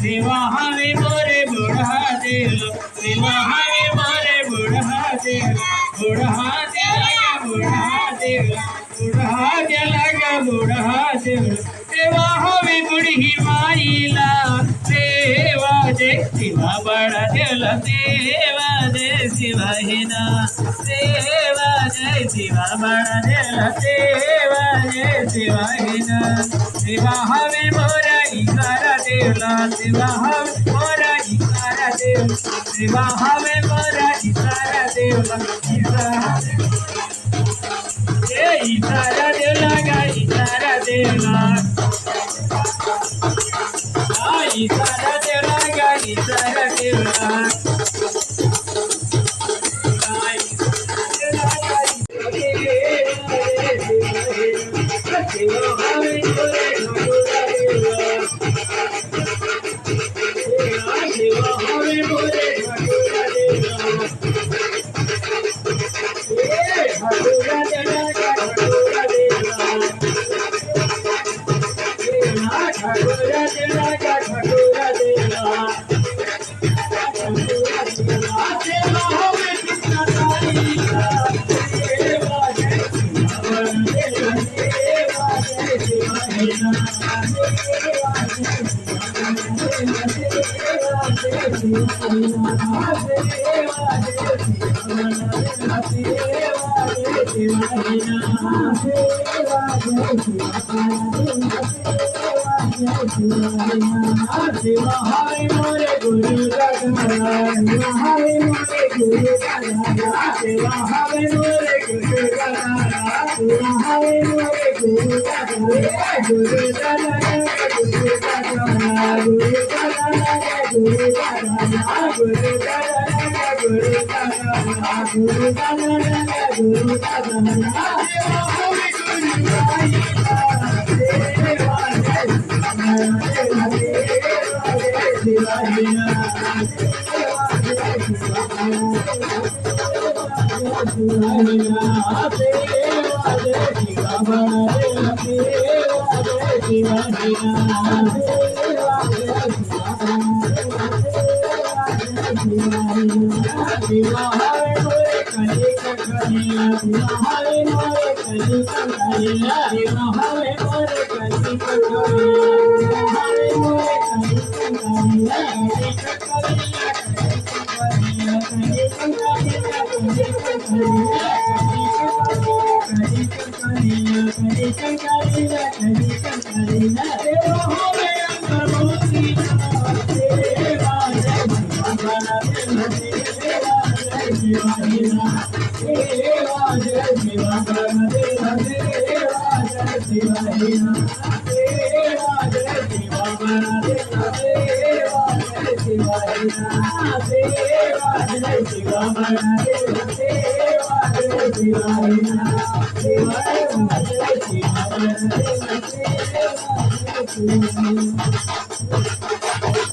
सेवा हवे मोरे बुढ़ा दिल, सेवा हवे मोरे बुढ़ा दिल, बुढ़ा दिल, बुढ़ा दिल, बुढ़ा दिल, बुढ़ा दिल। सेवा हवे बुढ़ी माईला, सेवा जय शिवा बड़ा दिल, सेवा जय शिवा हिना, सेवा जय शिवा बड़ा दिल, सेवा जय शिवा हिना। सेवा हवे मोरा इकारा देवला, सेवा हवे मोरा इकारा देव, सेवा हवे मोरा इकारा देवला, इकारा देवला गा इकारा देवला, इकारा देवला गा इकारा देवला। सेवा हवे मोरे गुरु Thank you.